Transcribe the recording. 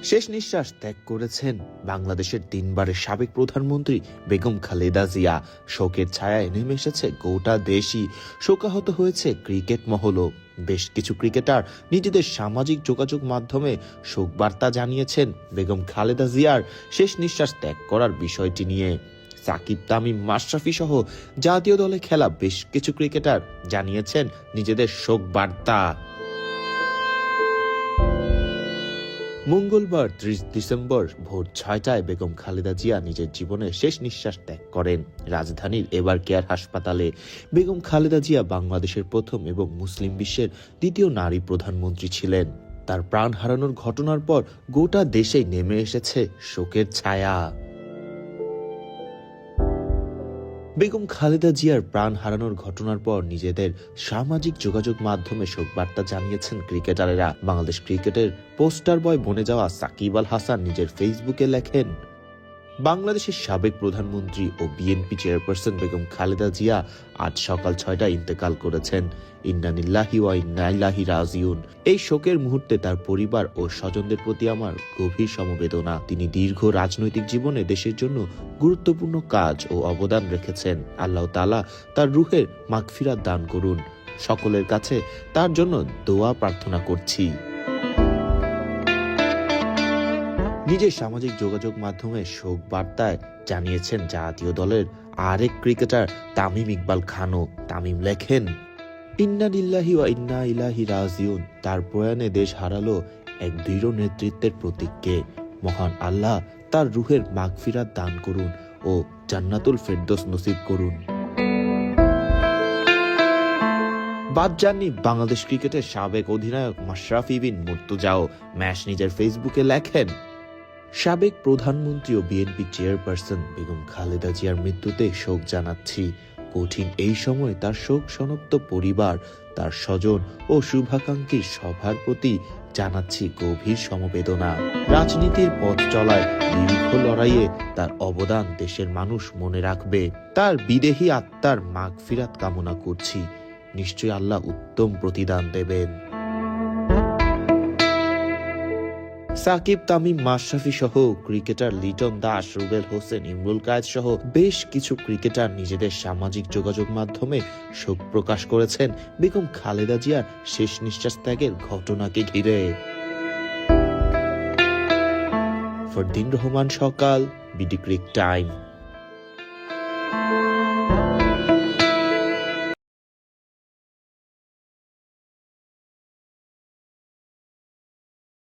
শেষ নিঃশ্বাস ত্যাগ করেছেন বাংলাদেশের 3 বারের সাবেক প্রধানমন্ত্রী বেগম খালেদা জিয়া। শোকের ছায়ায় নেমে এসেছে গোটা দেশই, শোকাহত হয়েছে ক্রিকেট মহলও। বেশ কিছু ক্রিকেটার নিজেদের সামাজিক যোগাযোগ মাধ্যমে শোক বার্তা জানিয়েছেন বেগম খালেদা জিয়ার শেষ নিঃশ্বাস ত্যাগ করার বিষয়টি নিয়ে। সাকিব, তামিম, মাশরাফি সহ জাতীয় দলে খেলা বেশ কিছু ক্রিকেটার জানিয়েছেন নিজেদের শোক বার্তা। মঙ্গলবার 30 ডিসেম্বর ভোর 6টায় বেগম খালেদা জিয়া নিজের জীবনের শেষ নিঃশ্বাস ত্যাগ করেন রাজধানীর এভার কেয়ার হাসপাতালে। বেগম খালেদা জিয়া বাংলাদেশের প্রথম এবং মুসলিম বিশ্বের দ্বিতীয় নারী প্রধানমন্ত্রী ছিলেন। তার প্রাণ হারানোর ঘটনার পর গোটা দেশেই নেমে এসেছে শোকের ছায়া। বেগম খালেদা জিয়ার প্রাণ হারানোর ঘটনার পর নিজেদের সামাজিক যোগাযোগ মাধ্যমে শোক বার্তা জানিয়েছেন ক্রিকেটারেরা। বাংলাদেশ ক্রিকেটের পোস্টার বয় বনে যাওয়া সাকিব আল হাসান নিজের ফেসবুকে লেখেন, বাংলাদেশের সাবেক প্রধানমন্ত্রী ও বিএনপি চেয়ারপারসন বেগম খালেদা জিয়া আজ সকাল 6টায় ইন্তেকাল করেছেন। ইন্না লিল্লাহি ওয়া ইন্না ইলাইহি রাজিউন। এই শোকের মুহূর্তে তার পরিবার ও স্বজনদের প্রতি আমার গভীর সমবেদনা। তিনি দীর্ঘ রাজনৈতিক জীবনে দেশের জন্য গুরুত্বপূর্ণ কাজ ও অবদান রেখেছেন। আল্লাহ তাআলা তার রুহের মাগফিরাত দান করুন। সকলের কাছে তার জন্য দোয়া প্রার্থনা করছি। নিজের সামাজিক যোগাযোগ মাধ্যমে শোক বার্তায় জানিয়েছেন জাতীয় দলের আরেক ক্রিকেটার তামিম ইকবাল খানও। তামিম লেখেন, ইন্না লিল্লাহি ওয়া ইন্না ইলাইহি রাজিউন। তার প্রয়াণে দেশ হারালো এক দৃঢ় নেতৃত্বের প্রতীককে। মহান আল্লাহ তার রুহের মাগফিরাত দান করুন ও জান্নাতুল ফেরদৌস নসিব করুন। বাদ যাননি বাংলাদেশ ক্রিকেটের সাবেক অধিনায়ক মাশরাফি বিন মুর্তজাও। ম্যাচ নিজের ফেসবুকে লেখেন, সাবেক প্রধানমন্ত্রী ও বিএনপি চেয়ারপারসন বেগম খালেদা জিয়ার মৃত্যুতে শোক জানাচ্ছি। কঠিন এই সময় তার শোক সনপ্ত পরিবার, তার স্বজন ও শুভাকাঙ্ক্ষীর সবার প্রতি জানাচ্ছি গভীর সমবেদনা। রাজনীতির পথ চলায় দীর্ঘ লড়াইয়ে তার অবদান দেশের মানুষ মনে রাখবে। তার বিদেহী আত্মার মাগফিরাত কামনা করছি। নিশ্চয়ই আল্লাহ উত্তম প্রতিদান দেবেন। সাকিব, তামিম, মাশরাফি সহ ক্রিকেটার লিটন দাস, রুবেল হোসেন, ইমরুল কায়েদ সহ বেশ কিছু ক্রিকেটার নিজেদের সামাজিক যোগাযোগ মাধ্যমে শোক প্রকাশ করেছেন বেগম খালেদা জিয়ার শেষ নিঃশ্বাস ত্যাগের ঘটনাকে ঘিরে। ফরদিন রহমান সকাল, বিডি ক্রিক টাইম।